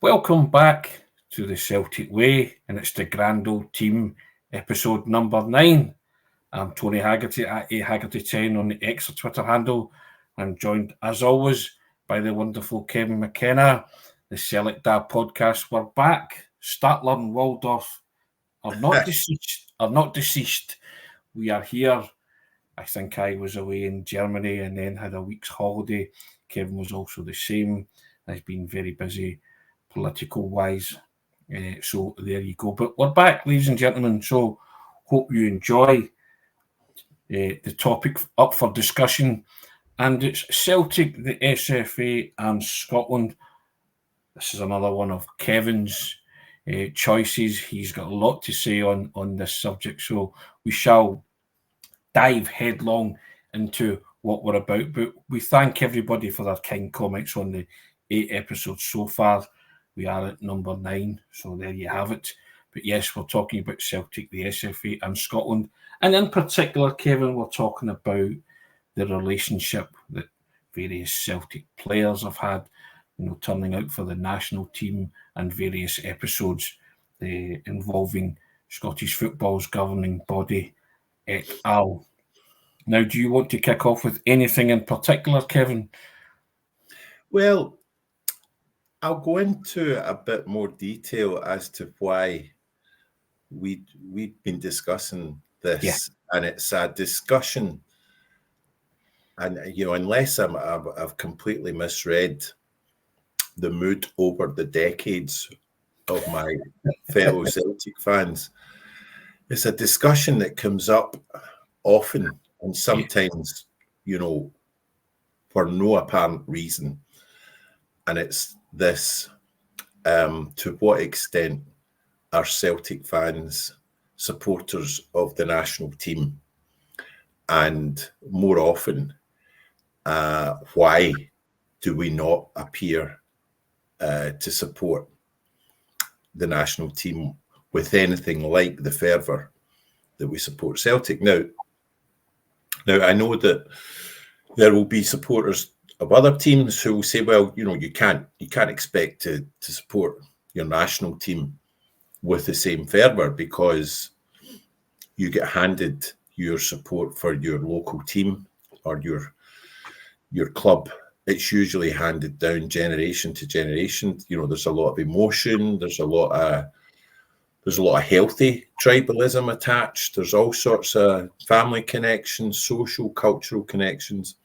Welcome back to the Celtic Way, and it's the Grand Old Team, episode number 9. I'm Tony Haggerty at Haggerty10 on the X or Twitter handle. I'm joined, as always, by the wonderful Kevin McKenna. The Celtic Dad podcast. We're back. Statler and Waldorf are not deceased. We are here. I think I was away in Germany and then had a week's holiday. Kevin was also the same. I've been very busy political-wise. So there you go. But we're back, ladies and gentlemen. So hope you enjoy the topic up for discussion. And it's Celtic, the SFA and Scotland. This is another one of Kevin's choices. He's got a lot to say on this subject. So we shall dive headlong into what we're about. But we thank everybody for their kind comments on the 8 episodes so far. We are at number 9, so there you have it. But yes, we're talking about Celtic, the SFA and Scotland. And in particular, Kevin, we're talking about the relationship that various Celtic players have had, turning out for the national team, and various episodes involving Scottish football's governing body, et al. Now, do you want to kick off with anything in particular, Kevin? Well, I'll go into a bit more detail as to why we've been discussing this, and it's a discussion. And unless I've completely misread the mood over the decades of my fellow Celtic fans, it's a discussion that comes up often and sometimes, for no apparent reason. And it's this, to what extent are Celtic fans supporters of the national team? And more often, why do we not appear to support the national team with anything like the fervour that we support Celtic? Now, I know that there will be supporters of other teams who will say, well, you can't expect to support your national team with the same fervour because you get handed your support for your local team or your club. It's usually handed down generation to generation. There's a lot of emotion. There's a lot of healthy tribalism attached. There's all sorts of family connections, social, cultural connections.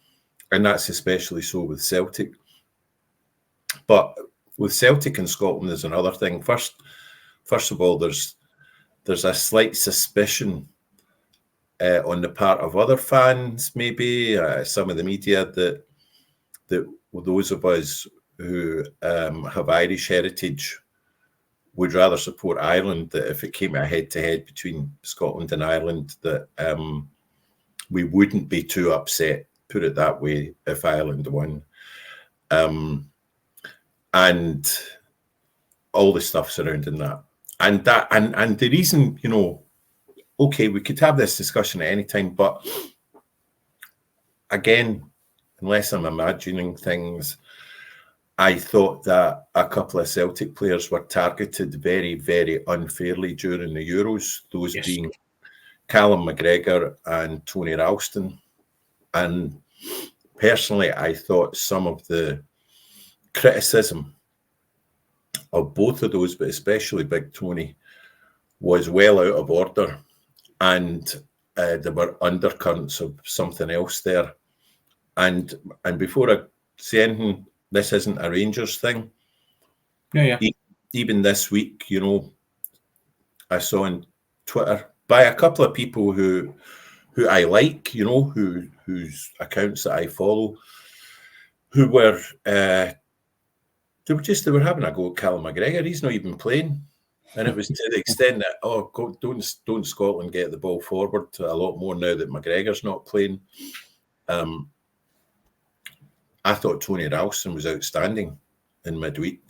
And that's especially so with Celtic. But with Celtic and Scotland, there's another thing. First of all, there's a slight suspicion on the part of other fans, maybe some of the media, that those of us who have Irish heritage would rather support Ireland. That if it came a head-to-head between Scotland and Ireland, that we wouldn't be too upset, put it that way, if Ireland won. And all the stuff surrounding that. And the reason, okay, we could have this discussion at any time, but again, unless I'm imagining things, I thought that a couple of Celtic players were targeted very, very unfairly during the Euros, those being Callum McGregor and Tony Ralston. And personally, I thought some of the criticism of both of those, but especially Big Tony, was well out of order. And there were undercurrents of something else there. And before I say anything, this isn't a Rangers thing. Yeah. Even this week, I saw on Twitter by a couple of people who I like, whose accounts that I follow, who were they were having a go at Callum McGregor. He's not even playing, and it was to the extent that don't Scotland get the ball forward a lot more now that McGregor's not playing. I thought Tony Ralston was outstanding in midweek.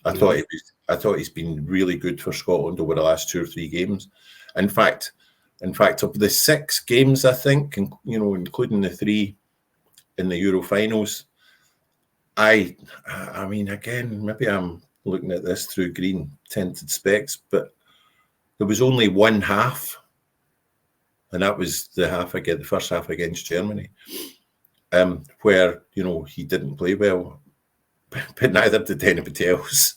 I thought he's been really good for Scotland over the last 2 or 3 games. In fact, of the 6 games, I think, including the 3 in the Euro finals, I mean, again, maybe I'm looking at this through green tinted specs, but there was only one half, and that was the first half against Germany, where he didn't play well, but neither did anybody else.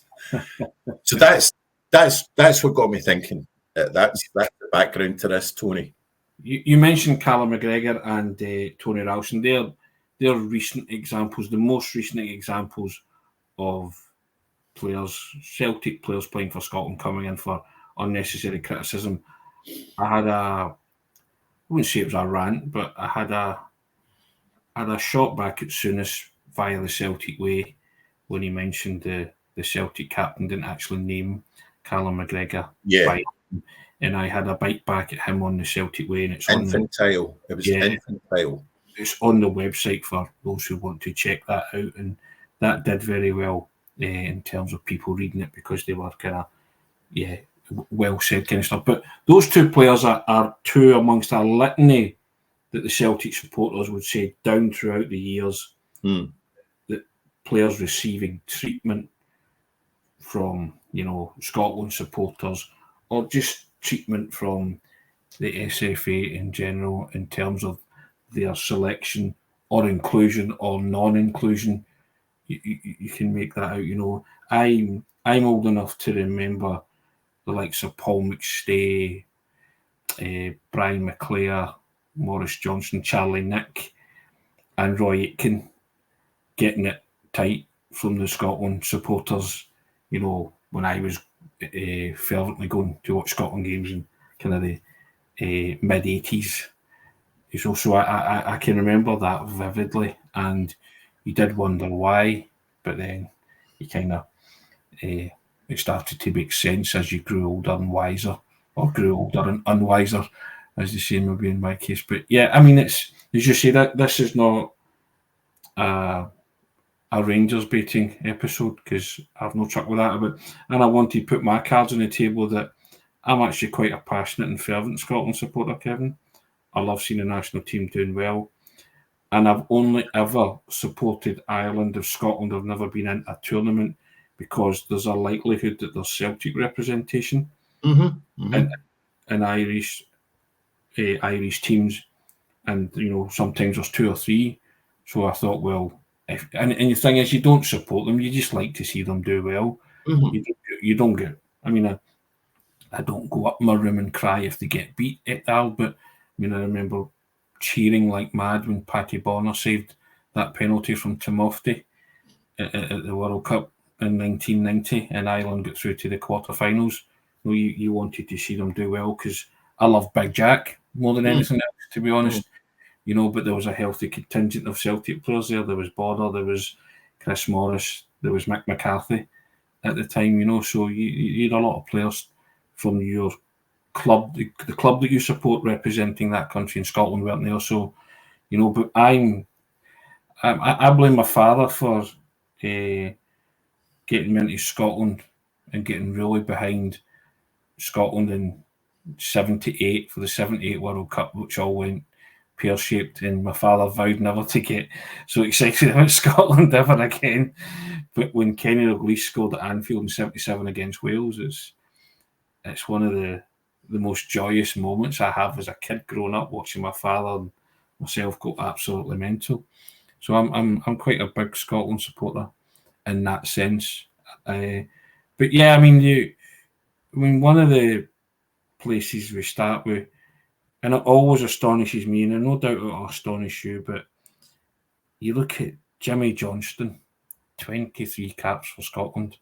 So that's what got me thinking. That's the background to this, Tony. You mentioned Callum McGregor and Tony Ralston. They're recent examples, the most recent examples of Celtic players playing for Scotland coming in for unnecessary criticism. I wouldn't say it was a rant, but I had a shot back at Souness via the Celtic way when he mentioned the Celtic captain didn't actually name Callum McGregor. Yeah. And I had a bite back at him on the Celtic way, and it's infantile. It was infantile. It's on the website for those who want to check that out, and that did very well in terms of people reading it because they were kind of well said kind of stuff. But those two players are two amongst a litany that the Celtic supporters would say down throughout the years that players receiving treatment from Scotland supporters or just treatment from the SFA in general in terms of their selection or inclusion or non-inclusion. You can make that out. I'm old enough to remember the likes of Paul McStay, Brian McClare, Maurice Johnson, Charlie Nick, and Roy Aitken getting it tight from the Scotland supporters. When I was fervently going to watch Scotland games in kind of the mid-80s. So I can remember that vividly, and you did wonder why, but then you kind of it started to make sense as you grew older and wiser, or grew older and unwiser, as the same would be in my case. But yeah, I mean, it's as you say that this is not a Rangers baiting episode because I've no truck with that. And I want to put my cards on the table that I'm actually quite a passionate and fervent Scotland supporter, Kevin. I love seeing the national team doing well. And I've only ever supported Ireland if Scotland have never been in a tournament because there's a likelihood that there's Celtic representation in Irish teams. And, sometimes there's two or three. So I thought, well, and the thing is, you don't support them. You just like to see them do well. You don't get, I don't go up my room and cry if they get beat at all, but I remember cheering like mad when Paddy Bonner saved that penalty from Timofte at the World Cup in 1990 and Ireland got through to the quarterfinals. You wanted to see them do well because I love Big Jack more than anything else, to be honest. But there was a healthy contingent of Celtic players there. There was Border, there was Chris Morris, there was Mick McCarthy at the time, so you had a lot of players from your club, the club that you support representing that country in Scotland, weren't there? So, but I blame my father for getting me into Scotland and getting really behind Scotland in 78 for the 78 World Cup, which all went pear-shaped, and my father vowed never to get so excited about Scotland ever again. But when Kenny Dalglish scored at Anfield in 77 against Wales, it's one of the most joyous moments I have as a kid growing up, watching my father and myself go absolutely mental. So I'm quite a big Scotland supporter in that sense. But yeah, one of the places we start with, and it always astonishes me, and no doubt it'll astonish you, but you look at Jimmy Johnston, 23 caps for Scotland.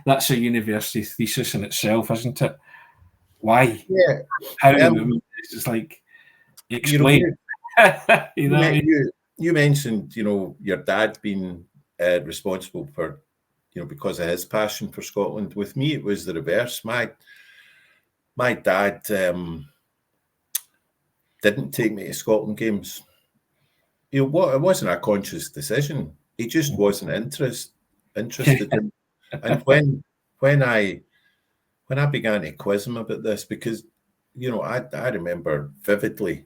That's a university thesis in itself, isn't it? Why? Yeah. How? It's like, explain. You mentioned, your dad being responsible for, because of his passion for Scotland. With me, it was the reverse. My dad didn't take me to Scotland games. It wasn't a conscious decision. He just wasn't interested in. And when I began to quiz him about this, because I remember vividly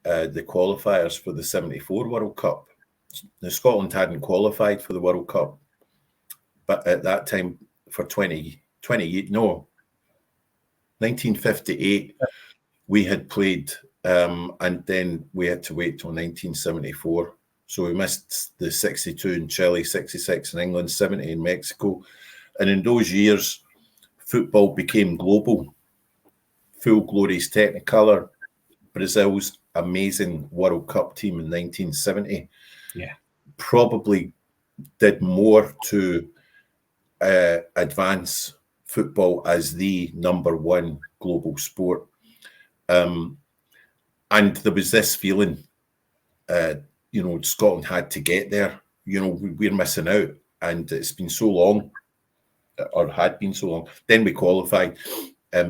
the qualifiers for the 74 World Cup, Scotland hadn't qualified for the World Cup, but at that time for 1958, we had played, and then we had to wait till 1974. So we missed the 62 in Chile, 66 in England, 70 in Mexico. And in those years, football became global. Full Glory's Technicolor, Brazil's amazing World Cup team in 1970, probably did more to advance football as the number one global sport. And there was this feeling, Scotland had to get there. We're missing out, and it's been so long, or had been so long. Then we qualified,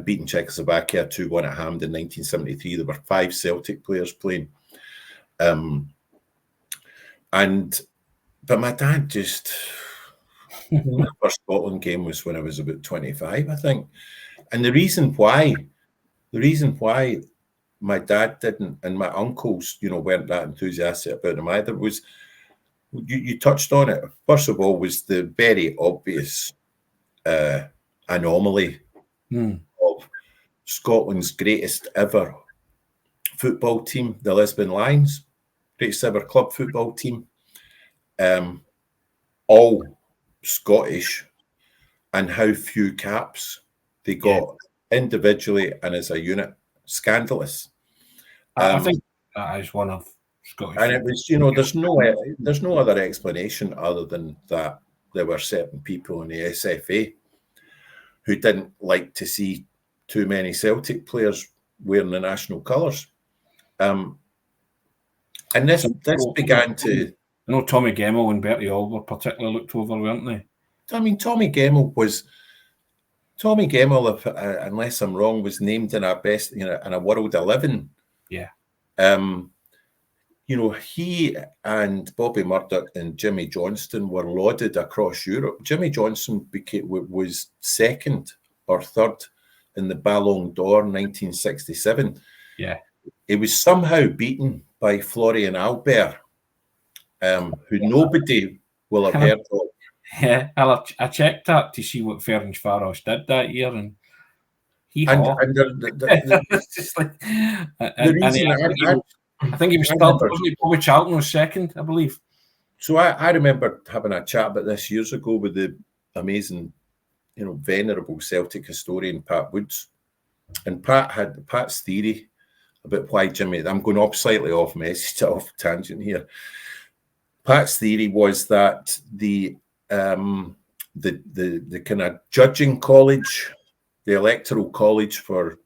beating Czechoslovakia 2-1 at Hampden in 1973. There were 5 Celtic players playing. But my dad just... my first Scotland game was when I was about 25, I think. And the reason why my dad didn't, and my uncles, weren't that enthusiastic about them either, was, you touched on it. First of all, was the very obvious anomaly of Scotland's greatest ever football team, the Lisbon Lions, greatest ever club football team, all Scottish, and how few caps they got individually and as a unit. Scandalous. I think that is one of Scottish. And it was, there's no other explanation other than that there were certain people in the SFA who didn't like to see too many Celtic players wearing the national colours. And this began to... I know Tommy Gemmell and Bertie Auld were particularly looked over, weren't they? I mean, Tommy Gemmell, unless I'm wrong, was named in our best, in a World 11. Yeah. He and Bobby Murdoch and Jimmy Johnston were lauded across Europe. Jimmy Johnston was second or third in the Ballon d'Or 1967. Yeah. He was somehow beaten by Florian Albert, who nobody will have heard of. Yeah, I checked that to see what Ferencváros did that year, and he. I think he was third. Bobby Charlton was second, I believe. So I remember having a chat about this years ago with the amazing, venerable Celtic historian Pat Woods, and Pat's theory about why Jimmy. I'm going off slightly off tangent here. Pat's theory was that the kind of judging college, the electoral college for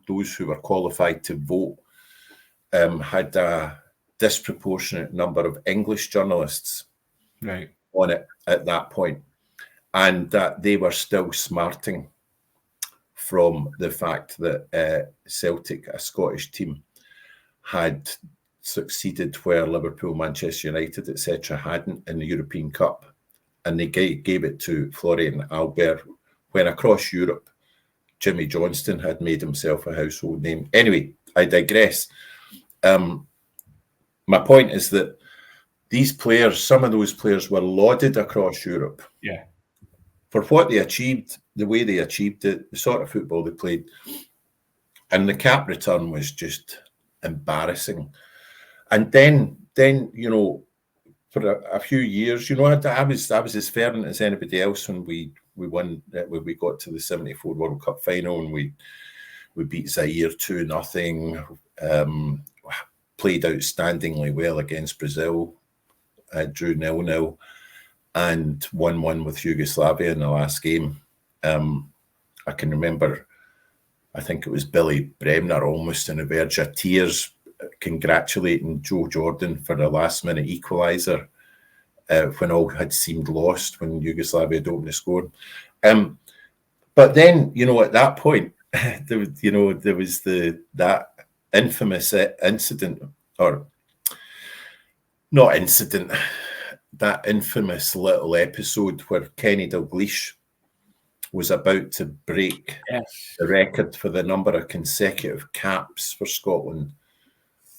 those who were qualified to vote, had a disproportionate number of English journalists on it at that point, and that they were still smarting from the fact that Celtic, a Scottish team, had succeeded where Liverpool, Manchester United, etc., hadn't in the European Cup. And they gave it to Florian Albert when across Europe, Jimmy Johnston had made himself a household name. Anyway, I digress. My point is that these players, some of those players were lauded across Europe for what they achieved, the way they achieved it, the sort of football they played. And the cap return was just embarrassing. And then for a few years, I was as fervent as anybody else when we won. When we got to the '74 World Cup final and we beat Zaire 2-0. Played outstandingly well against Brazil, drew 0-0, and 1-1 with Yugoslavia in the last game. I can remember, I think it was Billy Bremner almost on the verge of tears, congratulating Joe Jordan for the last-minute equaliser when all had seemed lost when Yugoslavia had opened the score. But then, at that point, there was that infamous incident, or not incident, that infamous little episode where Kenny Dalglish was about to break the record for the number of consecutive caps for Scotland.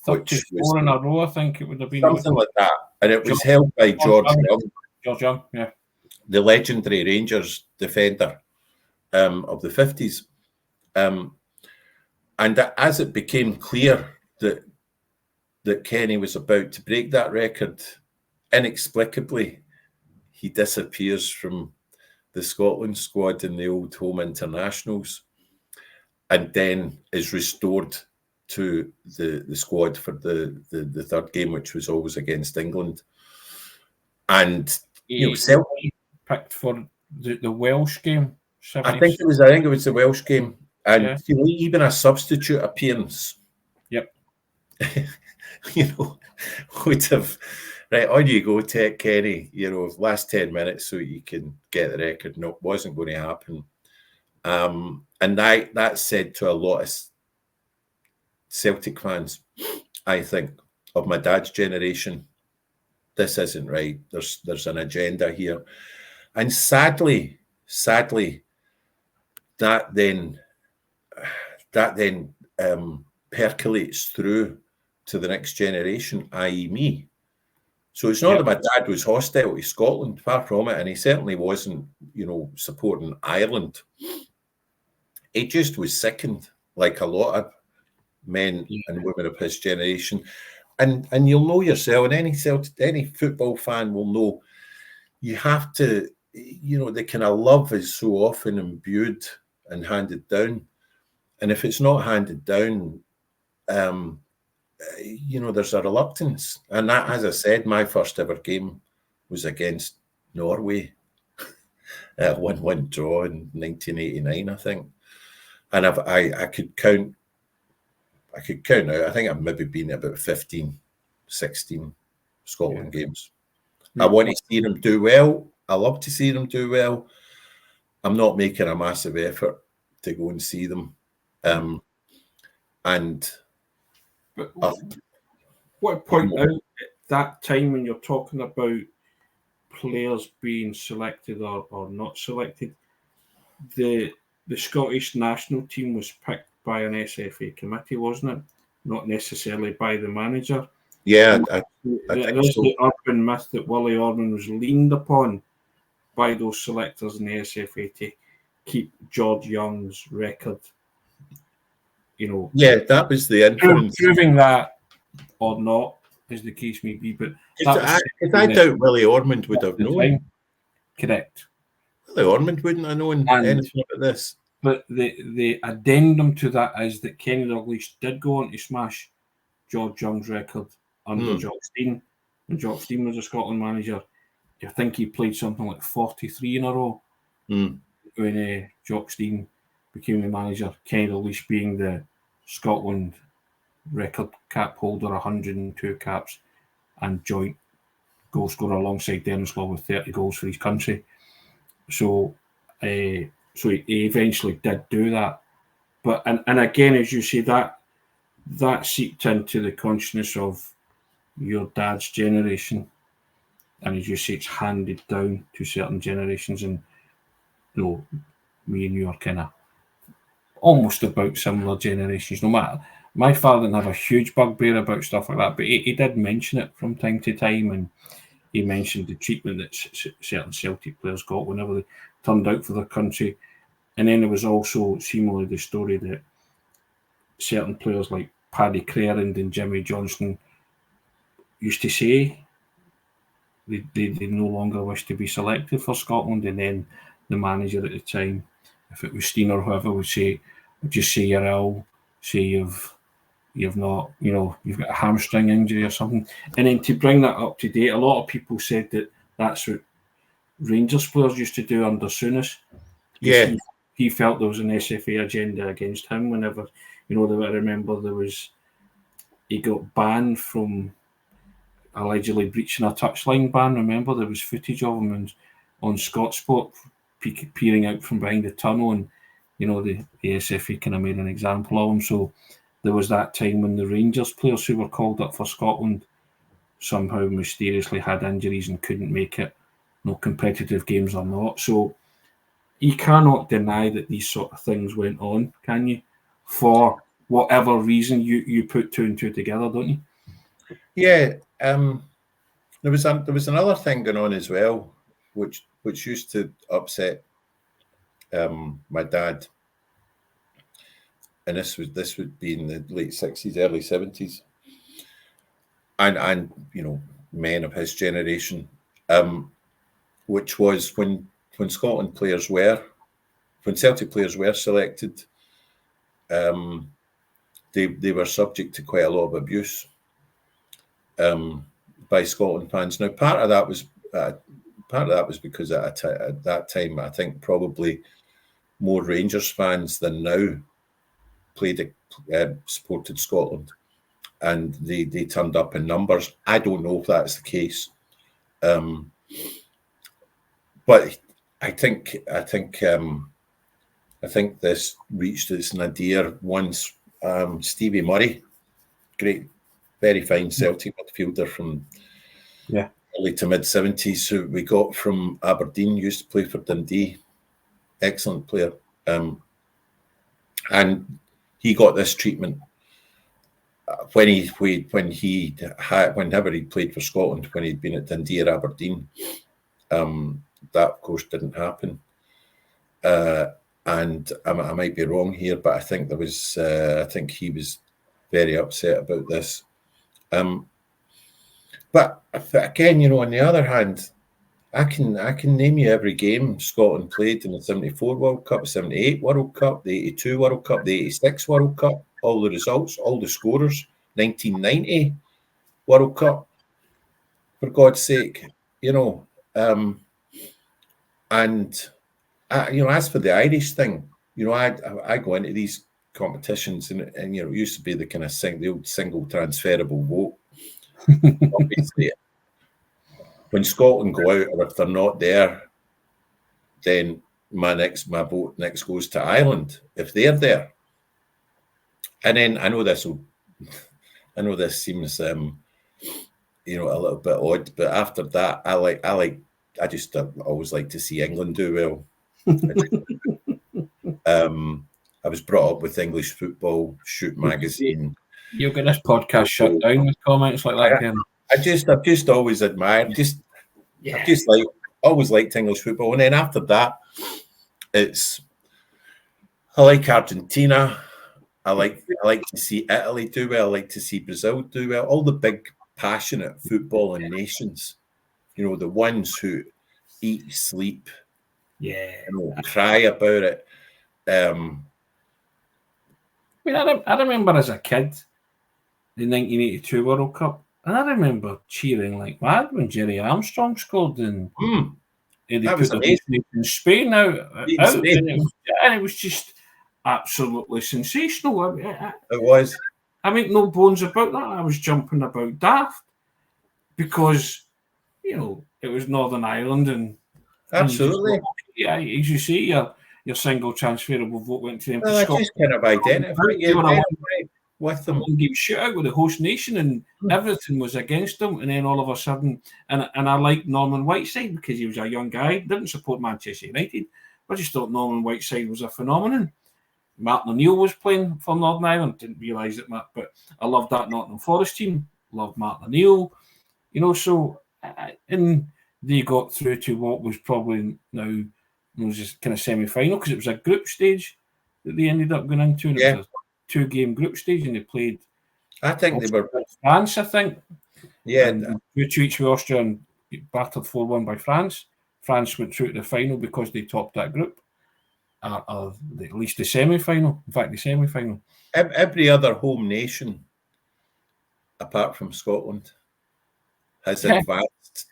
34 in a row, I think it would have been. Something like that. And it was held by George Young. George Young, yeah. The legendary Rangers defender of the 50s. And as it became clear that Kenny was about to break that record, inexplicably, he disappears from the Scotland squad in the old home internationals and then is restored to the squad for the third game, which was always against England. And Celtic picked for the Welsh game. I think it was the Welsh game, and even a substitute appearance. Yep. Would have right on you go, Tech Kenny. Last 10 minutes so you can get the record. No, it wasn't going to happen. And that said to a lot of Celtic fans, I think, of my dad's generation, this isn't right. There's an agenda here. And sadly, that then percolates through to the next generation, i.e. me. So it's not that my dad was hostile to Scotland, far from it, and he certainly wasn't, supporting Ireland. He just was sickened, like a lot of men and women of his generation. And you'll know yourself, and any football fan will know, you have to, the kind of love is so often imbued and handed down. And if it's not handed down, there's a reluctance. And that, as I said, my first ever game was against Norway, a 1-1 draw in 1989, I think. And I could count out, I think I've maybe been at about 15, 16 Scotland games. I want to see them do well. I love to see them do well. I'm not making a massive effort to go and see them. But what point out at that time when you're talking about players being selected or not selected, the Scottish national team was picked by an SFA committee, wasn't it? Not necessarily by the manager. Yeah, there's the urban myth that Willie Orman was leaned upon by those selectors in the SFA to keep George Young's record. Yeah, that was the influence. Proving that or not, as the case may be, but I doubt Willie Ormond would have known. Correct. Willie Ormond wouldn't have known anything about this. But the addendum to that is that Kenny Dalglish did go on to smash George Young's record under Jock Stein. When Jock Stein was a Scotland manager, I think he played something like 43 in a row. When Jock Stein became the manager, Kenny Dalglish being the Scotland record cap holder, 102 caps, and joint goal scorer alongside Dennis Law with 30 goals for his country. So he eventually did do that. But and again, as you say, that seeped into the consciousness of your dad's generation. And as you say, it's handed down to certain generations. And me and you are kind of almost about similar generations. No matter, my father didn't have a huge bugbear about stuff like that, but he did mention it from time to time, and he mentioned the treatment that certain Celtic players got whenever they turned out for their country. And then there was also seemingly the story that certain players like Paddy Crerand and Jimmy Johnson used to say they no longer wish to be selected for Scotland, and then the manager at the time, if it was Stein or whoever, would just say you're ill, say you've not, you've got a hamstring injury or something. And then to bring that up to date, a lot of people said that that's what Rangers players used to do under Souness. Yeah. He felt there was an SFA agenda against him whenever, I remember he got banned from allegedly breaching a touchline ban. Remember, there was footage of him on Scott Sport peering out from behind the tunnel, and the SFA kind of made an example of him. So there was that time when the Rangers players who were called up for Scotland somehow mysteriously had injuries and couldn't make it, no competitive games or not. So you cannot deny that these sort of things went on, can you? For whatever reason, you put two and two together, don't you? Yeah. There was another thing going on as well, which used to upset my dad, and this would be in the late 60s, early 70s, and men of his generation, which was when Celtic players were selected, they were subject to quite a lot of abuse by Scotland fans. Now, part of that was because at that time, I think probably more Rangers fans than now supported Scotland, and they turned up in numbers. I don't know if that's the case, but I think this reached its nadir once Stevie Murray, great, very fine Celtic midfielder from early to mid 70s, who we got from Aberdeen, used to play for Dundee, excellent player, and he got this treatment whenever he played for Scotland, when he'd been at Dundee or Aberdeen. That of course didn't happen, and I might be wrong here, but I think I think he was very upset about this. But again, on the other hand, I can name you every game Scotland played in the 74 World Cup, 78 World Cup, the 82 World Cup, the 86 World Cup, all the results, all the scorers, 1990 World Cup, for God's sake, and as for the Irish thing, I go into these competitions and it used to be the kind of the old single transferable vote. Obviously, when Scotland go out, or if they're not there, then my vote next goes to Ireland if they're there. And then I know this seems a little bit odd, but after that, I always like to see England do well. I was brought up with English football, Shoot magazine. You'll get this podcast shut down with comments like that, Ken. I've just always admired, always liked English football, and then after that, I like Argentina. I like to see Italy do well. I like to see Brazil do well. All the big, passionate footballing nations, the ones who eat, sleep, cry about it. I remember as a kid, the 1982 World Cup, and I remember cheering like mad when Jerry Armstrong scored in Spain out, and it was just absolutely sensational. It was. I make no bones about that. I was jumping about daft because it was Northern Ireland, and absolutely, as you say, your single transferable vote went to them. Well, I just kind of identify with them. Game shootout with the host nation, and everything was against them. And then all of a sudden, and I liked Norman Whiteside because he was a young guy, didn't support Manchester United. I just thought Norman Whiteside was a phenomenon. Martin O'Neill was playing for Northern Ireland. Didn't realise it, but I loved that Nottingham Forest team. Loved Martin O'Neill. So and they got through to what was probably now was just kind of semi-final, because it was a group stage that they ended up going into. And it was a 2-game group stage, and they played. I think they were France. I think. Yeah. 2-2 each with Austria, and battered 4-1 by France. France went through to the final because they topped that group. Or at least the semi-final. In fact, the semi-final. Every other home nation, apart from Scotland, has advanced.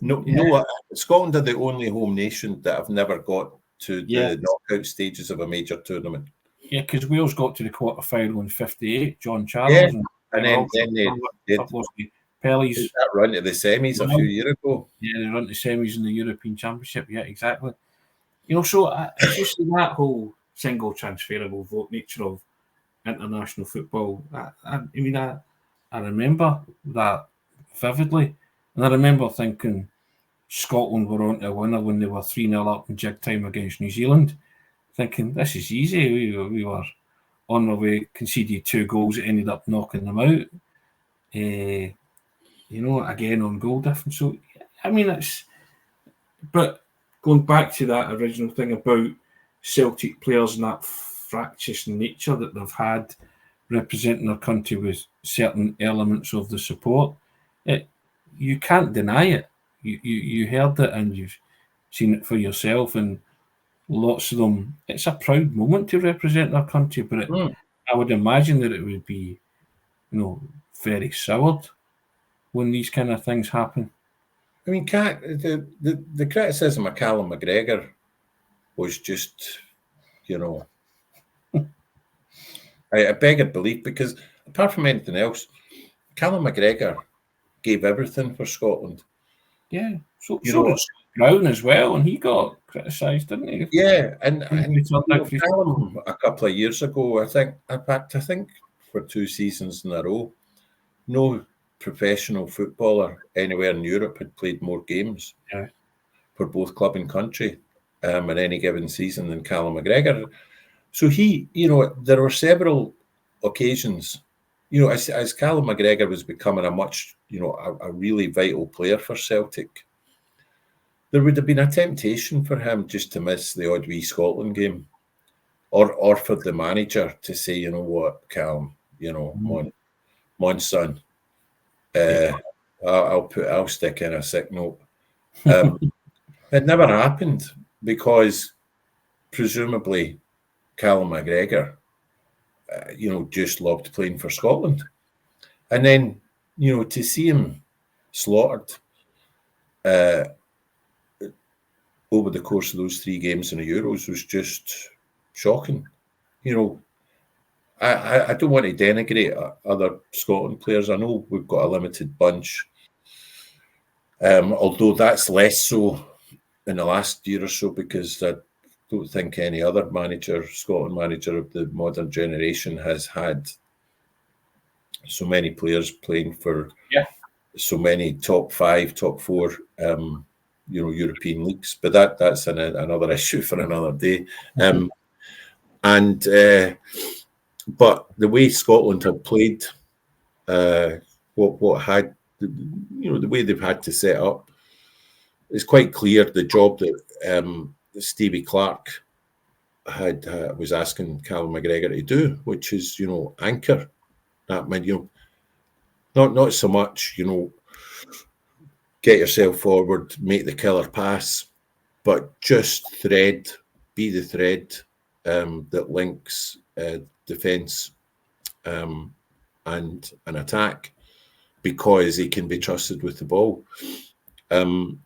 No, Scotland are the only home nation that have never got to the knockout stages of a major tournament. Yeah, because Wales got to the quarter-final in 58, John Charles. And then they Pelly's that run to the semis a few years ago. Yeah, they run to semis in the European Championship. Yeah, exactly. So it's just that whole single transferable vote nature of international football. I remember that vividly. And I remember thinking Scotland were on to a winner when they were 3-0 up in jig time against New Zealand. Thinking, this is easy. We were on our way, conceded 2 goals that ended up knocking them out. again on goal difference. So, I mean, but going back to that original thing about Celtic players and that fractious nature that they've had representing their country with certain elements of the support, you can't deny it. You heard it and you've seen it for yourself, and lots of them, it's a proud moment to represent their country, but I would imagine that it would be, very soured when these kind of things happen. I mean, the criticism of Callum McGregor was just, I beggar belief, because apart from anything else, Callum McGregor gave everything for Scotland. Yeah, so did Brown as well, and he got criticised, didn't he? Yeah, and Callum a couple of years ago, I think for 2 seasons in a row, no professional footballer anywhere in Europe had played more games for both club and country in any given season than Callum McGregor. So he, there were several occasions, as Callum McGregor was becoming a really vital player for Celtic, there would have been a temptation for him just to miss the odd wee Scotland game, or for the manager to say, you know what, Callum, mon son, I'll stick in a sick note. It never happened because presumably Callum McGregor, just loved playing for Scotland. And then, to see him slaughtered over the course of those 3 games in the Euros was just shocking. I don't want to denigrate other Scotland players. I know we've got a limited bunch, although that's less so in the last year or so, because I don't think any other Scotland manager of the modern generation has had so many players playing for so many top 5, top 4, European leagues. But that's another issue for another day. But the way Scotland have played, the way they've had to set up, it's quite clear the job that Stevie Clarke was asking Callum McGregor to do, which is, anchor that man, not so much, get yourself forward, make the killer pass, but just be the thread that links defence and an attack, because he can be trusted with the ball. And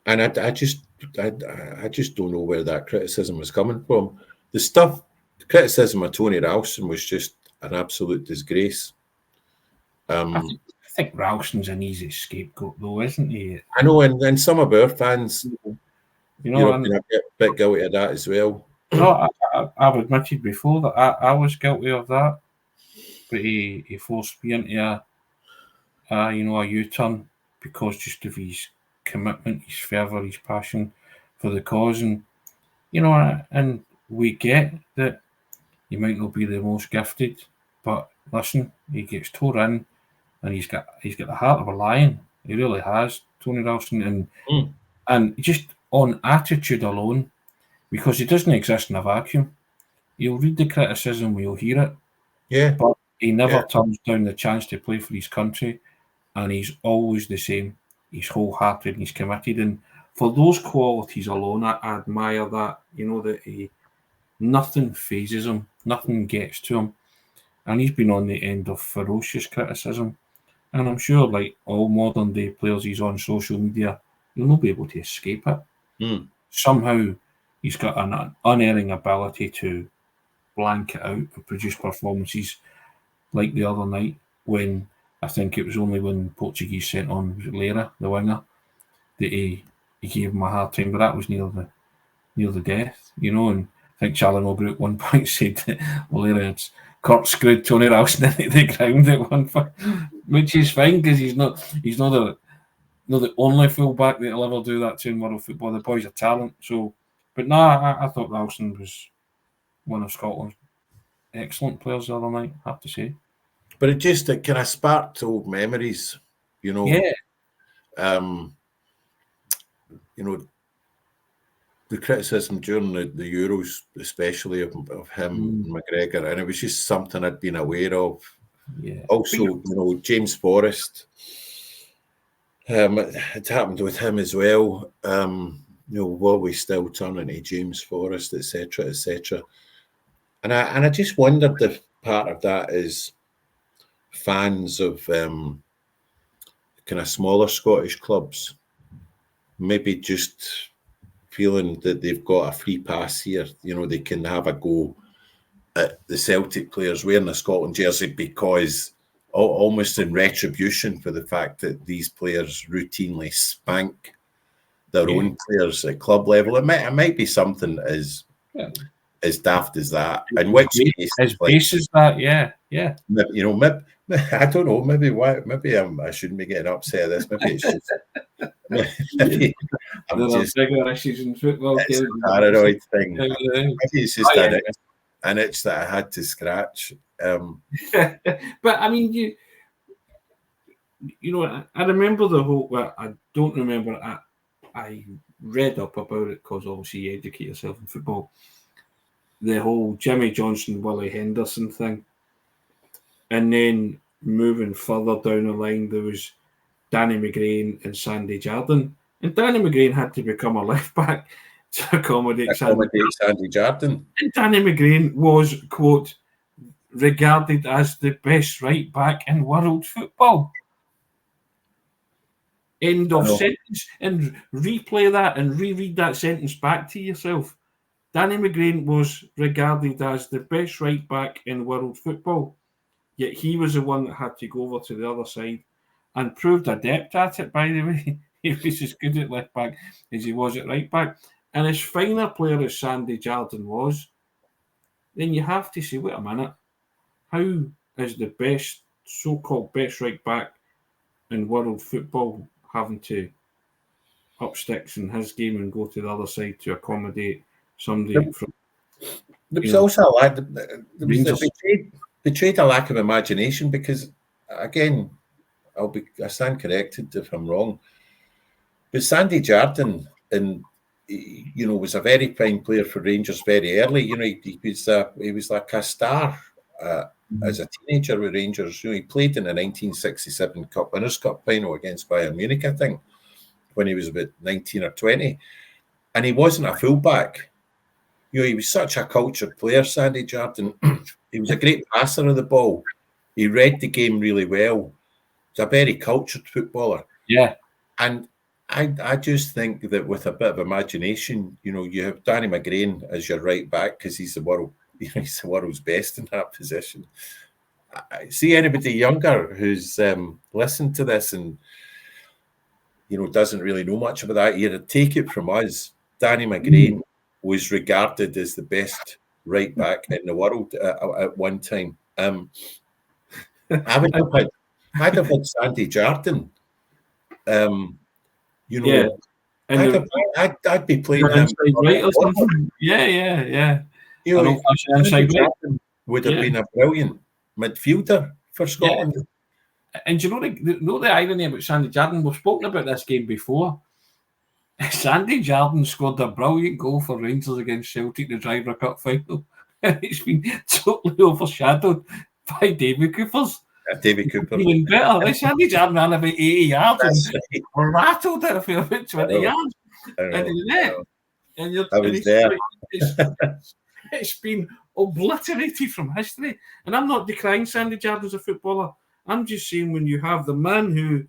I just don't know where that criticism was coming from. The criticism of Tony Ralston was just an absolute disgrace. I think Ralston's an easy scapegoat, though, isn't he? I know, and some of our fans, been a bit guilty of that as well. No, I've admitted before that I was guilty of that, but he forced me into a U-turn because just of his commitment, his fervour, his passion for the cause, and and we get that he might not be the most gifted, but listen, he gets tore in, and he's got the heart of a lion. He really has, Tony Ralston, and just on attitude alone, because he doesn't exist in a vacuum. You'll read the criticism, you'll hear it, but he never turns down the chance to play for his country, and he's always the same. He's wholehearted and he's committed, and for those qualities alone, I admire that. That nothing phases him, nothing gets to him, and he's been on the end of ferocious criticism. And I'm sure, like all modern day players, he's on social media. You'll not be able to escape it. Somehow, he's got an unerring ability to blank it out and produce performances like the other night, when I think it was only when Portuguese sent on Lera, the winger, that he gave him a hard time, but that was near the death, and I think Charlie Mulgrew at one point said that Lera had corkscrewed Tony Ralston into the ground at one point, which is fine because he's not the only fullback that'll ever do that to in world football. The boy's a talent. So, but I thought Ralston was one of Scotland's excellent players the other night, I have to say. But it kind of sparked old memories You know, you know, the criticism during the Euros, especially of him and McGregor, and it was just something I'd been aware of. Yeah. Also, you know, James Forrest, it happened with him as well. You know, will we still turn into James Forrest, etc., etc. And I just wondered if part of that is fans of kind of smaller Scottish clubs, maybe just feeling that they've got a free pass here. You know, they can have a go at the Celtic players wearing a Scotland jersey because almost in retribution for the fact that these players routinely spank their own players at club level. It might be something as daft as that. In which case, as base as that, yeah. You know, maybe, I don't know. Maybe I shouldn't be getting upset at this. Maybe it's just. Maybe I'm just bigger issues in football. It's a paranoid thing. Maybe it's just an itch that I had to scratch. But I mean, you know, I remember the whole. Well, I don't remember. I read up about it because obviously you educate yourself in football. The whole Jimmy Johnson, Willie Henderson thing, and then moving further down the line, there was Danny McGrain and Sandy Jardine, and Danny McGrain had to become a left back to accommodate Sandy Jardine. And Danny McGrain was, quote, regarded as the best right back in world football. End of sentence. And replay that and reread that sentence back to yourself. Danny McGrain was regarded as the best right back in world football, yet he was the one that had to go over to the other side and proved adept at it, by the way. He was as good at left back as he was at right back. And as fine a player as Sandy Jardine was, then you have to say, wait a minute, how is the best, so-called best right back in world football having to up sticks in his game and go to the other side to accommodate somebody from... There was also a lack, betrayed a lack of imagination because, again, I stand corrected if I'm wrong, but Sandy Jardine, you know, was a very fine player for Rangers very early. You know, he was like a star as a teenager with Rangers. You know, he played in the 1967 Cup Winners' Cup final against Bayern Munich, I think, when he was about 19 or 20, and he wasn't a fullback. You know, he was such a cultured player, Sandy Jardine. He was a great passer of the ball. He read the game really well. He's a very cultured footballer. Yeah. And I just think that with a bit of imagination, you know, you have Danny McGrain as your right back because he's the world's best in that position. I see anybody younger who's listened to this and, you know, doesn't really know much about that era, take it from us. Danny McGrain was regarded as the best right back in the world at one time. I'd have had Sandy Jardine. You know, I'd be playing him right or something. Yeah. You know, Sandy Jardine would have been a brilliant midfielder for Scotland. Yeah. And you know the irony about Sandy Jardine? We've spoken about this game before. Sandy Jardine scored a brilliant goal for Rangers against Celtic in the Driver Cup final. It's been totally overshadowed by David Cooper's. David Cooper. Even better. Sandy Jardine ran about 80 yards and rattled it for about 20 yards. And in the net. It's been obliterated from history. And I'm not decrying Sandy Jardine as a footballer. I'm just saying when you have the man who,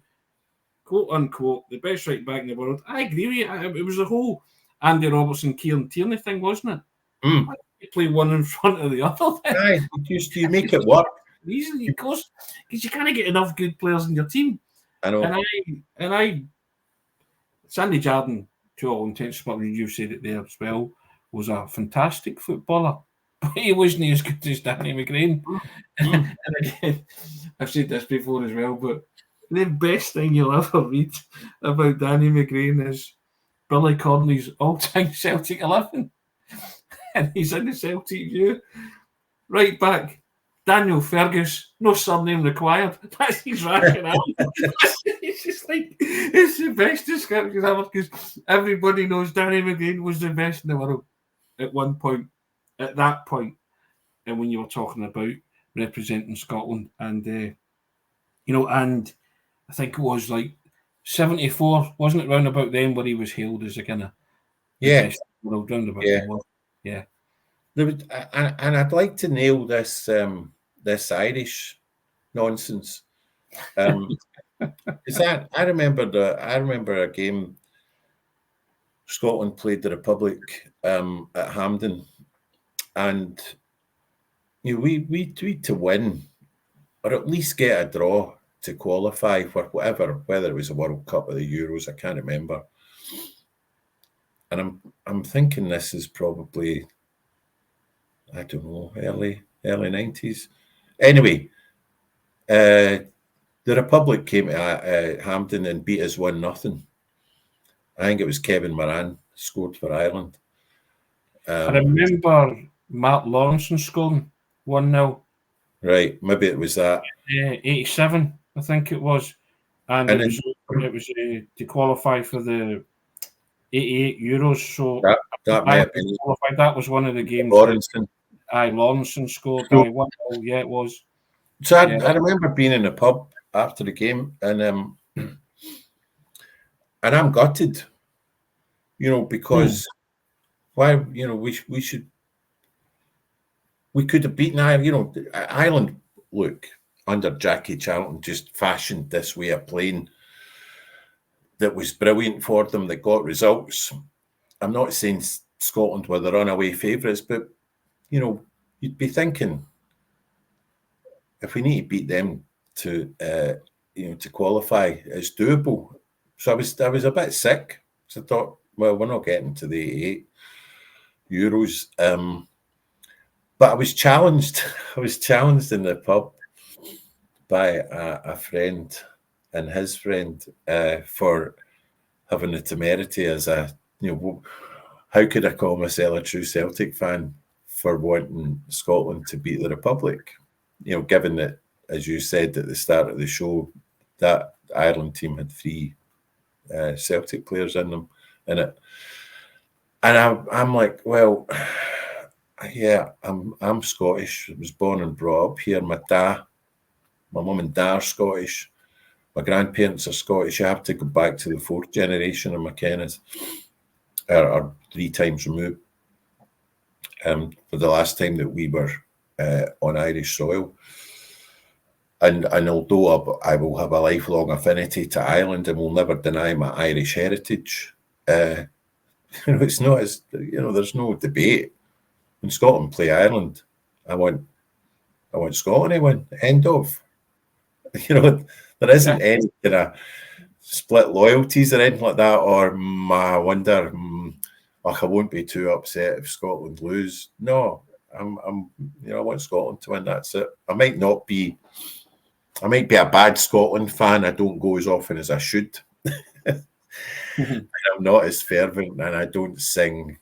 quote unquote, the best right back in the world, I agree with you. It was the whole Andy Robertson, Kieran Tierney thing, wasn't it? You play one in front of the other. Aye, you make it work. Reason because you can't get enough good players in your team. I know. And I Sandy Jardine, to all intents and purposes, you said it there as well, was a fantastic footballer. But he wasn't as good as Danny McGrain. And again, I've said this before as well, but the best thing you'll ever read about Danny McGrain is Billy Connolly's all-time Celtic 11. And he's in the Celtic view. Right back, Daniel Fergus, no surname required. That's his rationale. It's just like, it's the best description ever, because everybody knows Danny McGrain was the best in the world at one point, at that point. And when you were talking about representing Scotland, and and I think it was like 74, wasn't it, round about then, where he was hailed as a kind of best in the world, round about then, yeah. There was, and I'd like to nail this this Irish nonsense. Is that I remember a game Scotland played the Republic at Hampden, and we to win or at least get a draw to qualify for whatever, whether it was a World Cup or the Euros, I can't remember. And I'm thinking this is probably, I don't know, early 90s. Anyway, the Republic came to Hampden and beat us 1-0. I think it was Kevin Moran scored for Ireland. I remember Mark Lawrenson scoring 1-0. Right, maybe it was that. 87, I think it was. And it was to qualify for the 88 Euros. So that may have been qualified. That was one of the games. Lawrenson. Lawrenson scored. 1-0. Yeah, it was. So I remember being in a pub after the game, and I'm gutted, because why, we could have beaten Ireland. Ireland, look, under Jackie Charlton, just fashioned this way of playing that was brilliant for them, that got results. I'm not saying Scotland were the runaway favourites, but, you'd be thinking, if we need to beat them to qualify, it's doable. So I was a bit sick. So I thought, well, we're not getting to the 8 Euros. But I was challenged. I was challenged in the pub by a friend and his friend for having the temerity as how could I call myself a true Celtic fan for wanting Scotland to beat the Republic? Given that, as you said at the start of the show, that Ireland team had 3 Celtic players in it. And I'm like, well, yeah, I'm Scottish. I was born and brought up here. My mum and dad are Scottish. My grandparents are Scottish. I have to go back to the 4th generation of McKennas, or 3 times removed, for the last time that we were on Irish soil. And although I will have a lifelong affinity to Ireland and will never deny my Irish heritage, it's not as, there's no debate. When Scotland play Ireland, I want Scotland to win. End of. There isn't any kind of split loyalties or anything like that. Or I wonder, I won't be too upset if Scotland lose. No, I want Scotland to win. That's it. I might be a bad Scotland fan. I don't go as often as I should. I'm not as fervent, and I don't sing,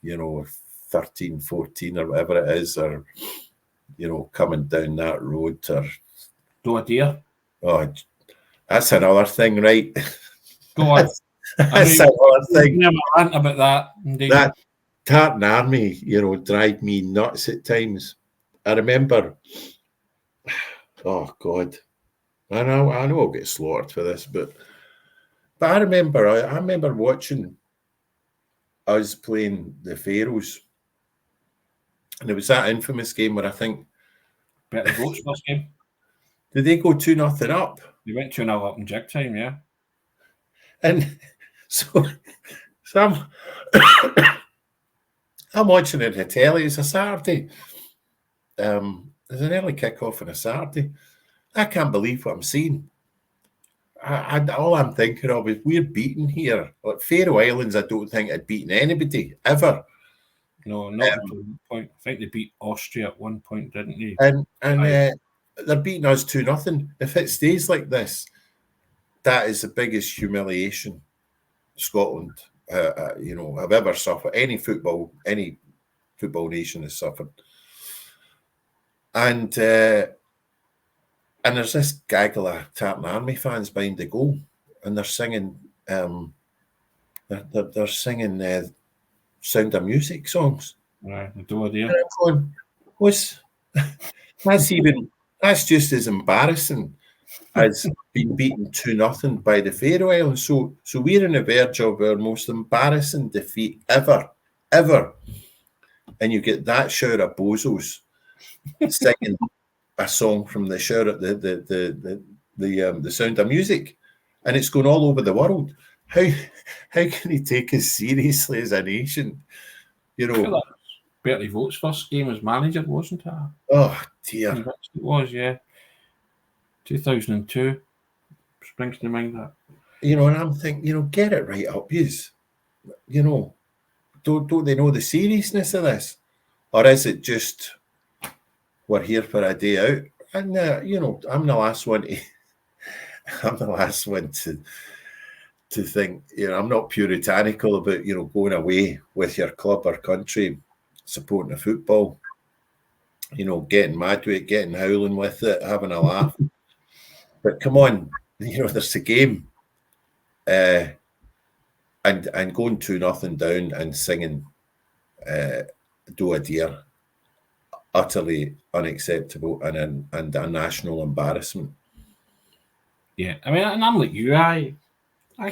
13, 14 or whatever it is, or, coming down that road, or Oh dear. Oh, that's another thing, right? Go on. That's another thing. Never rant about that. Indeed. That Tartan Army, drive me nuts at times. I remember, oh God, I know I'll get slaughtered for this, but I remember watching us playing the Faroes, and it was that infamous game where I think Better votes first game. Did they go 2-0 up? They went 2-0 up in jig time, yeah. And so I'm watching it at the telly. It's a Saturday. There's an early kickoff on a Saturday. I can't believe what I'm seeing. All I'm thinking of is we're beaten here. Like Faroe Islands, I don't think had beaten anybody ever. No, not at one point. I think they beat Austria at one point, didn't they? And they're beating us 2-0. If it stays like this, that is the biggest humiliation Scotland, have ever suffered. Any football nation has suffered. And And there's this gaggle of Tartan Army fans behind the goal, and they're singing, they're singing Sound of Music songs. Right, I do idea. And I'm going, that's just as embarrassing as being beaten 2-0 by the Faroe Islands. So we're on the verge of our most embarrassing defeat ever. And you get that shower of bozos singing a song from the shower, the Sound of Music, and it's going all over the world. How can he take us seriously as a nation? You know, Bertie Vogt's first game as manager, wasn't it? Oh dear, it was, yeah. 2002 springs to mind that. You know, and I'm thinking, get it right up, yous. Don't they know the seriousness of this, or is it just we're here for a day out? And I'm the last one to think. I'm not puritanical about going away with your club or country, supporting the football. Getting mad with it, getting howling with it, having a laugh. But come on, there's a game, and going 2-0 down and singing "Do a Dear," utterly unacceptable and a national embarrassment. Yeah, I mean, and I'm like you. I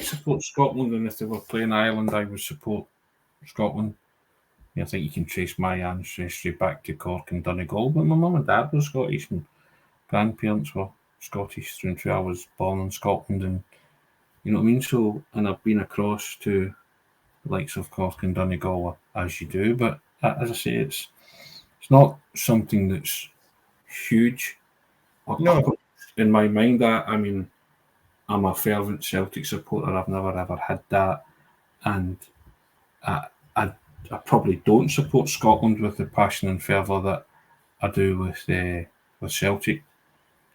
support Scotland, and if they were playing Ireland, I would support Scotland. I think you can trace my ancestry back to Cork and Donegal, but my mum and dad were Scottish, and grandparents were Scottish through I was born in Scotland, and you know what I mean. So, and I've been across to the likes of Cork and Donegal as you do, but as I say, it's not something that's huge. No, in my mind, I mean, I'm a fervent Celtic supporter. I've never ever had that, and I probably don't support Scotland with the passion and fervour that I do with Celtic.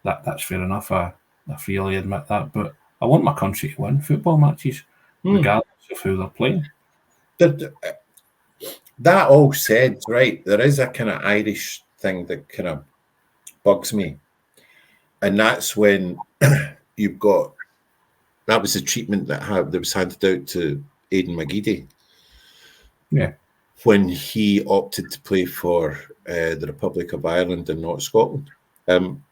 That's fair enough. I freely admit that, but I want my country to win football matches, regardless of who they're playing. That all said, right, there is a kind of Irish thing that kind of bugs me, and that's when you've got that was the treatment that was handed out to Aidan McGeady. Yeah. When he opted to play for the Republic of Ireland and not Scotland. And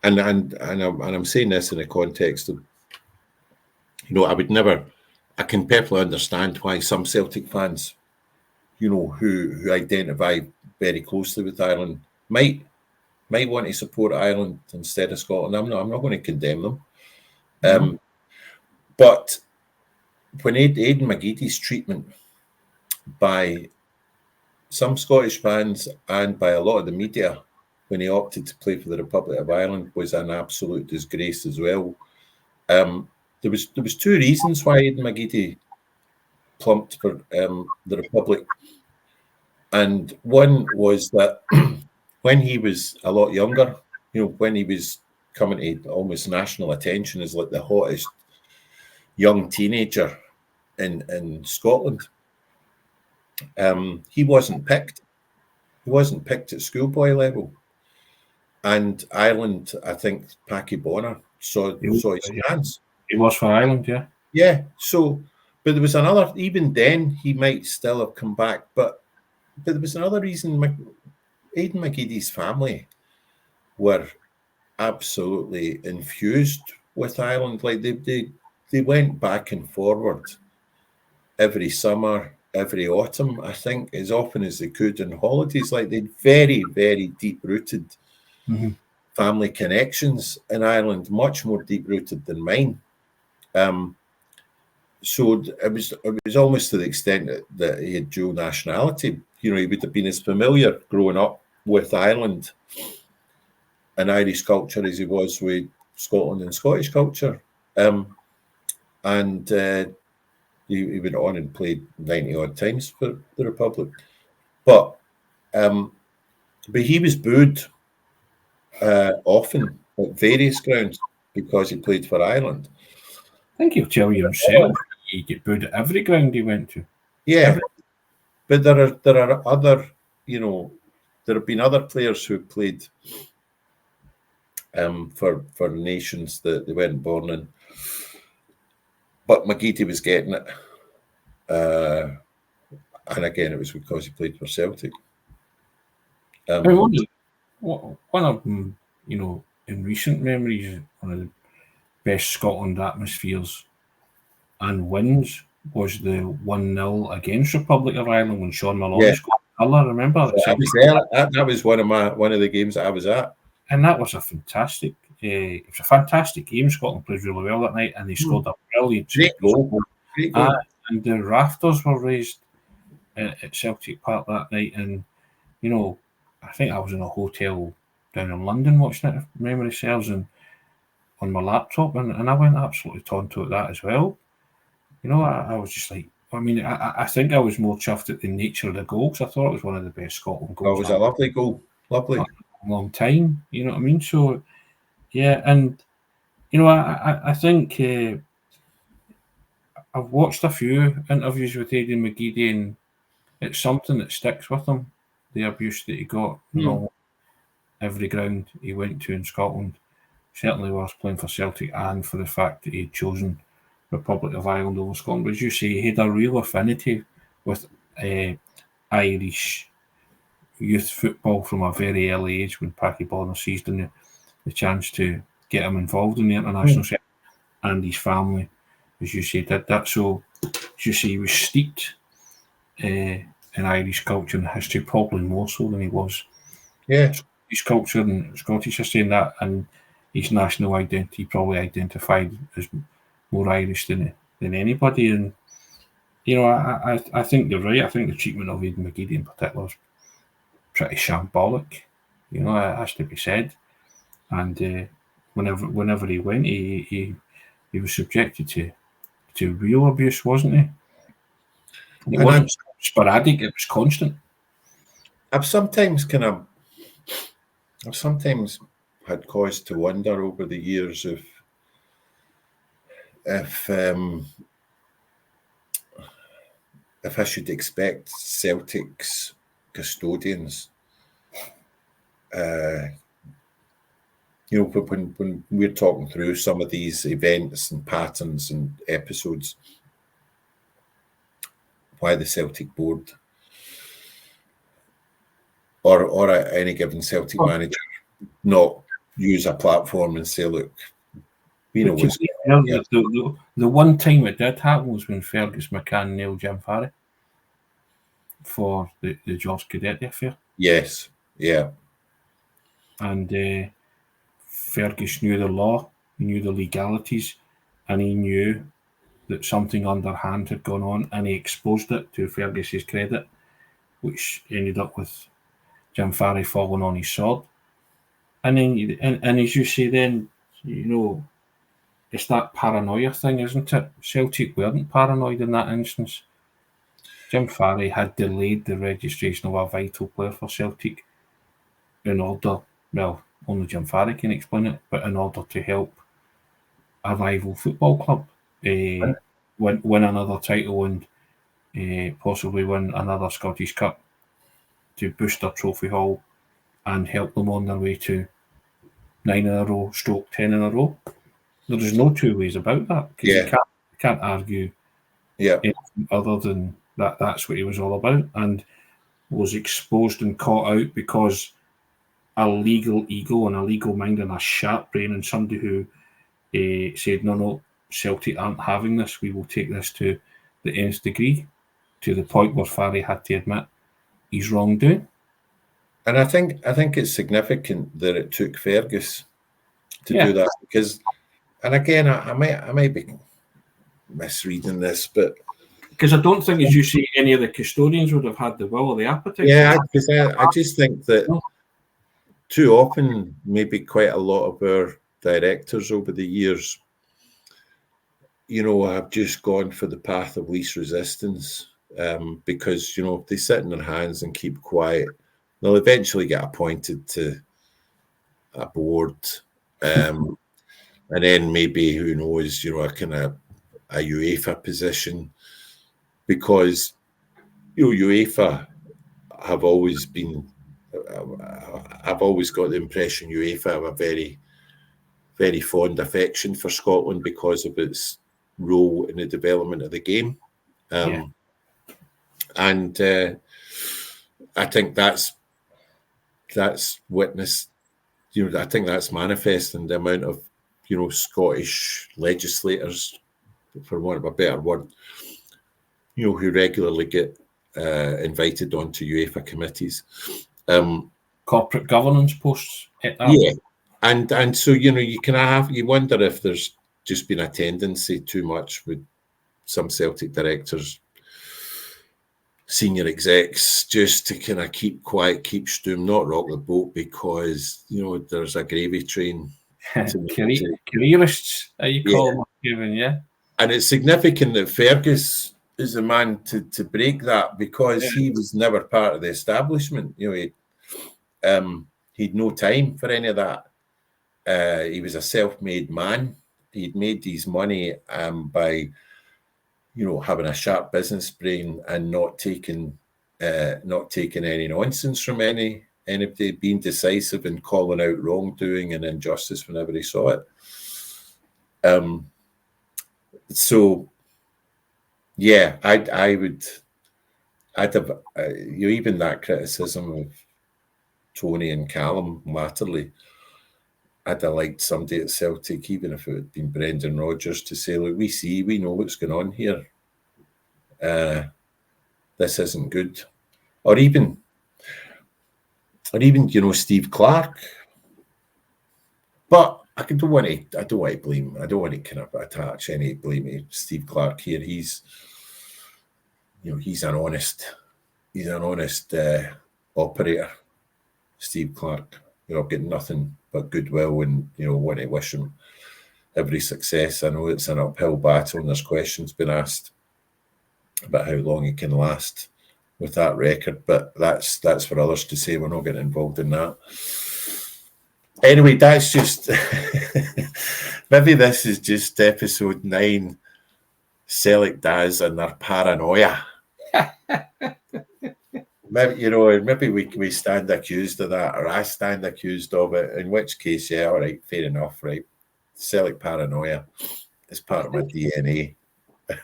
I'm saying this in the context of, I can perfectly understand why some Celtic fans, who identify very closely with Ireland might want to support Ireland instead of Scotland. I'm not going to condemn them. Mm-hmm. But when Aidan McGeady's treatment by some Scottish fans and by a lot of the media when he opted to play for the Republic of Ireland was an absolute disgrace as well. There was two reasons why Aidan McGeady plumped for the Republic. And one was that when he was a lot younger, when he was coming to almost national attention as like the hottest young teenager in Scotland, he wasn't picked. He wasn't picked at schoolboy level. And Ireland, I think Packy Bonner saw his chance. It was for Ireland, yeah. Yeah. So, but there was another, even then, he might still have come back. But there was another reason. Aidan McGeady's family were absolutely infused with Ireland. Like they went back and forward every summer, every autumn, I think, as often as they could on holidays. Like they'd very, very deep-rooted family connections in Ireland, much more deep-rooted than mine. So it was almost to the extent that he had dual nationality. He would have been as familiar growing up with Ireland and Irish culture as he was with Scotland and Scottish culture. And he went on and played 90-odd times for the Republic. But he was booed often at various grounds because he played for Ireland. I think he'll tell you himself he get booed at every ground he went to. Yeah. But there are other, there have been other players who played for nations that they weren't born in. But McGeady was getting it. And again, it was because he played for Celtic. One of them, in recent memories, one of the best Scotland atmospheres and wins was the 1-0 against Republic of Ireland when Sean Maloney scored colour. Remember? That was one of the games that I was at, and that was a fantastic. It was a fantastic game. Scotland played really well that night, and they scored a brilliant goal. Great goal. And the rafters were raised at Celtic Park that night, and I think I was in a hotel down in London watching it, if memory serves, and on my laptop, and I went absolutely tonto at that as well. I was just like, I think I was more chuffed at the nature of the goal, because I thought it was one of the best Scotland goals. It was a lovely goal. Lovely. A long time, you know what I mean? So, yeah, and, I think I've watched a few interviews with Aidan McGeady, and it's something that sticks with him, the abuse that he got on every ground he went to in Scotland. Certainly whilst playing for Celtic, and for the fact that he had chosen Republic of Ireland over Scotland. But as you say, he had a real affinity with Irish youth football from a very early age, when Paddy Bonner seized on the chance to get him involved in the international sector, and his family, as you say, did that. So, as you say, he was steeped in Irish culture and history, probably more so than he was. Yeah. His culture and Scottish history and that, and his national identity, probably identified as more Irish than anybody. And, I think you're right. I think the treatment of Aidan McGeady in particular is pretty shambolic. It has to be said. And whenever he went, he was subjected to real abuse, wasn't he? And it wasn't sporadic; it was constant. I've sometimes had cause to wonder over the years if I should expect Celtic's custodians, when we're talking through some of these events and patterns and episodes, why the Celtic board or any given Celtic manager not use a platform and say, look, the one time it did happen was when Fergus McCann nailed Jim Farry for the George Cadetti affair. Yes, yeah. And Fergus knew the law, he knew the legalities, and he knew that something underhand had gone on, and he exposed it to Fergus's credit, which ended up with Jim Farry falling on his sword. And then, and as you say, then, it's that paranoia thing, isn't it? Celtic weren't paranoid in that instance. Jim Farry had delayed the registration of a vital player for Celtic in order, well, only Jim Farry can explain it, but in order to help a rival football club win another title and possibly win another Scottish Cup to boost their trophy haul and help them on their way to 9 in a row, / 10 in a row. There is no two ways about that, because you can't argue anything other than that. That's what he was all about, and was exposed and caught out because a legal ego and a legal mind and a sharp brain, and somebody who said, no, Celtic aren't having this. We will take this to the nth degree, to the point where Farry had to admit his wrongdoing. And I think it's significant that it took Fergus to do that, because, and again, I might be misreading this, but because I don't think, as you say, any of the custodians would have had the will or the appetite. Yeah, because I just think that too often, maybe quite a lot of our directors over the years, have just gone for the path of least resistance, because, if they sit in their hands and keep quiet, they'll eventually get appointed to a board, and then maybe, who knows, a kind of a UEFA position, because UEFA have always been. I've always got the impression UEFA have a very very fond affection for Scotland because of its role in the development of the game. And I think that's witnessed, I think that's manifest in the amount of, Scottish legislators, for want of a better word, who regularly get invited onto UEFA committees. Corporate governance posts. Yeah. And so, you wonder if there's just been a tendency too much with some Celtic directors, senior execs, just to kind of keep quiet, keep stum, not rock the boat, because there's a gravy train. Careerists, you call them, Kevin, yeah. And it's significant that Fergus is the man to break that, because he was never part of the establishment. He'd no time for any of that. He was a self-made man. He'd made his money by having a sharp business brain and not taking any nonsense from anybody, being decisive and calling out wrongdoing and injustice whenever he saw it. So yeah, I'd have even that criticism of Tony and Callum latterly. I'd have liked somebody at Celtic, even if it had been Brendan Rodgers, to say, look, we know what's going on here. This isn't good. Or even Steve Clarke. But I don't want to blame. I don't want to kind of attach any blame to Steve Clarke here. He's an honest operator, Steve Clarke. Getting nothing but goodwill, and want to wish him every success. I know it's an uphill battle, and there's questions been asked about how long he can last with that record, but that's for others to say. We're not getting involved in that. Anyway, that's just maybe this is just episode 9, Celtic Daz and their paranoia. Maybe we stand accused of that, or I stand accused of it, in which case, yeah, all right, fair enough, right? Celtic paranoia is part of my DNA. I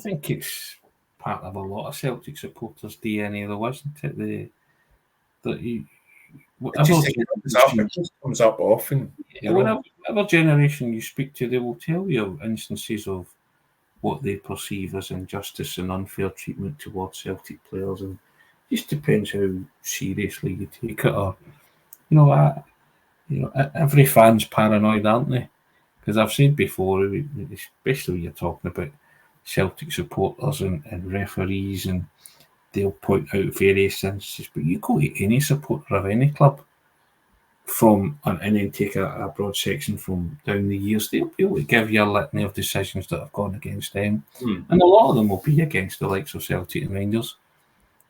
think it's part of a lot of Celtic supporters' DNA, though, isn't it? It just comes up often. Whatever generation you speak to, they will tell you instances of what they perceive as injustice and unfair treatment towards Celtic players, and it just depends how seriously you take it. Or every fan's paranoid, aren't they? Because I've said before, especially when you're talking about Celtic supporters and referees, and they'll point out various instances, but you go to any supporter of any club and then take a broad section from down the years, they'll be able to give you a litany of decisions that have gone against them. And a lot of them will be against the likes of Celtic and Rangers.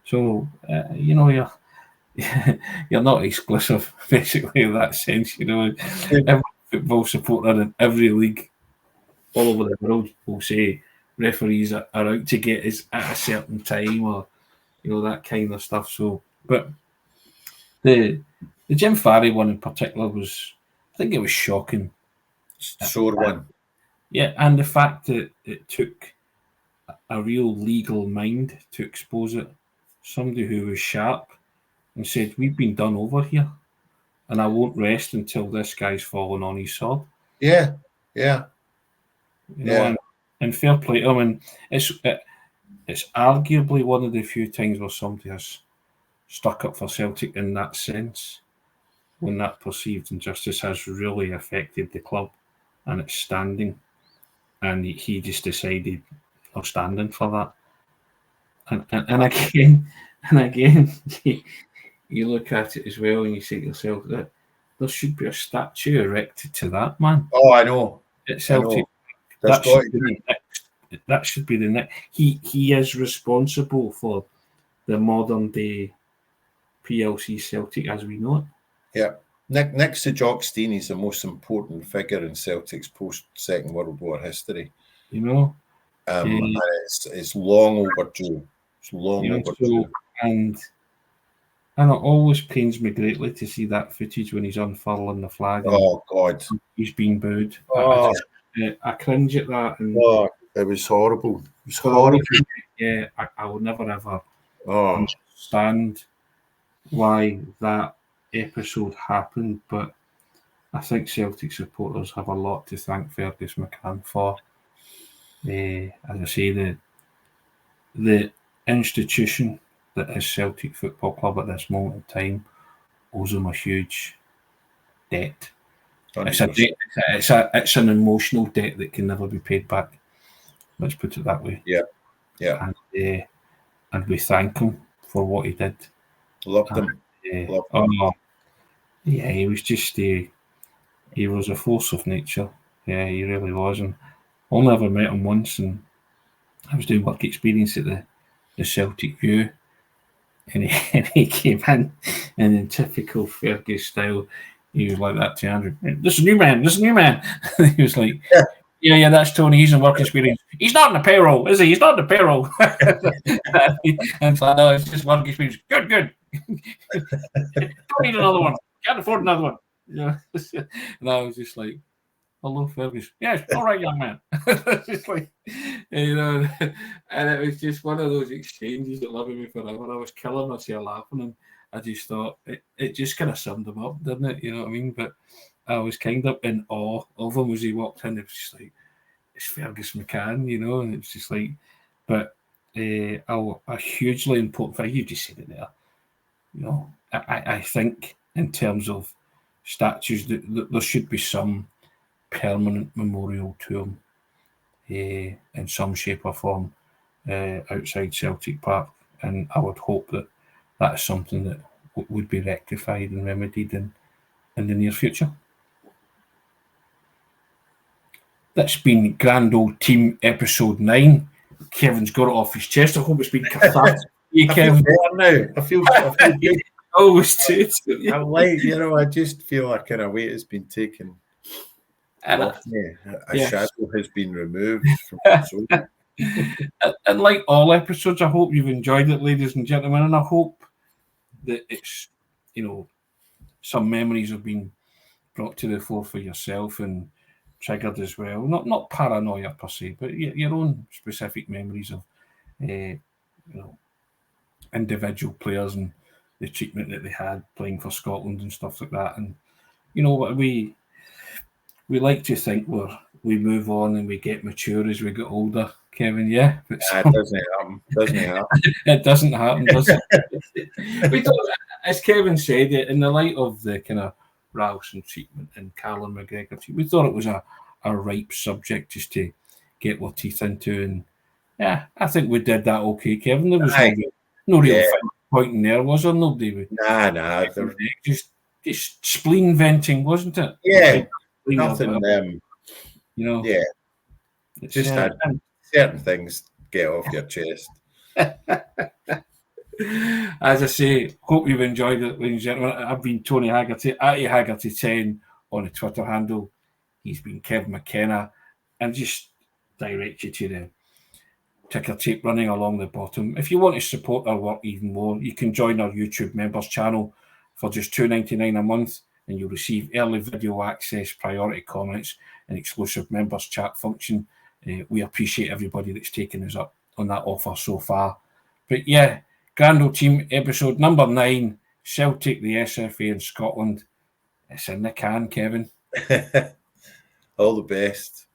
So, you're not exclusive, basically, in that sense. Every football supporter in every league all over the world will say referees are out to get us at a certain time, or that kind of stuff. So, but the Jim Farry one in particular I think it was shocking. Sore one. Yeah, and the fact that it took a real legal mind to expose it. Somebody who was sharp and said, we've been done over here, and I won't rest until this guy's fallen on his sword. Yeah. And fair play to him. And it's arguably one of the few times where somebody has stuck up for Celtic in that sense, when that perceived injustice has really affected the club and its standing, and he just decided I'm standing for that. And again, you look at it as well, and you say to yourself that there should be a statue erected to that man. Oh, I know. At Celtic, that should be the next. He is responsible for the modern day PLC Celtic as we know it. Yeah. Next to Jock Stein, he's the most important figure in Celtic's post-Second World War history. And it's long overdue. It's long overdue. And And it always pains me greatly to see that footage when he's unfurling the flag. Oh, God. He's being booed. Oh. I cringe at that. And it was horrible. It was horrible. Yeah, I will never ever Oh. understand why that episode happened, but I think Celtic supporters have a lot to thank Fergus McCann for. As I say, the institution that is Celtic Football Club at this moment in time owes him a huge debt. It's a debt, it's an emotional debt that can never be paid back. Let's put it that way. Yeah. And we thank him for what he did. Loved him. Yeah, he was just he was a force of nature. Yeah, he really was. And I only ever met him once, and I was doing work experience at the Celtic View, and he came in, and in typical Fergus style, he was like that to Andrew. This is a new man. He was like, yeah, that's Tony. He's in work experience. He's not on the payroll, is he? He's not on the payroll. And so, no, it's just work experience. Good. Don't need another one. Can't afford another one. Yeah. And I was just like, hello, Fergus. Yes, all right, young man. Just like, and it was just one of those exchanges that lived with me forever. I was killing myself laughing, and I just thought it just kind of summed him up, didn't it? You know what I mean? But I was kind of in awe of him as he walked in. It was just like, it's Fergus McCann, you know, and it's just like, but a hugely important thing. You just said it there. You know, I think in terms of statues, that there should be some permanent memorial to him in some shape or form outside Celtic Park, and I would hope that is something that would be rectified and remedied in the near future. That's been Grand Old Team episode 9. Kevin's got it off his chest. I hope it's been cathartic. Kevin. I feel good. Always do. I'm like, I just feel like kind of weight has been taken off me. A shadow has been removed from the soul. And like all episodes, I hope you've enjoyed it, ladies and gentlemen, and I hope that it's, some memories have been brought to the fore for yourself and triggered as well. Not paranoia per se, but your own specific memories of individual players and the treatment that they had playing for Scotland and stuff like that. And what we like to think we move on and we get mature as we get older, Kevin. Yeah, but it doesn't happen. It doesn't happen, does it? We don't, as Kevin said, in the light of the kind of Ralston treatment and Callum McGregor, we thought it was a ripe subject just to get our teeth into, and yeah, I think we did that okay, Kevin. There was no real point in there, was there? Nobody. Nah. Just spleen venting, wasn't it? Yeah, nothing. Yeah, just had certain things get off your chest. As I say, hope you've enjoyed it, ladies and gentlemen. I've been Tony Haggerty, at Haggerty10 on the Twitter handle. He's been Kevin McKenna, and just direct you to the ticker tape running along the bottom. If you want to support our work even more, you can join our YouTube members channel for just $2.99 a month, and you'll receive early video access, priority comments, and exclusive members chat function. We appreciate everybody that's taken us up on that offer so far. But yeah, Grand Old Team episode number 9, Celtic, the SFA and Scotland. It's in the can, Kevin. All the best.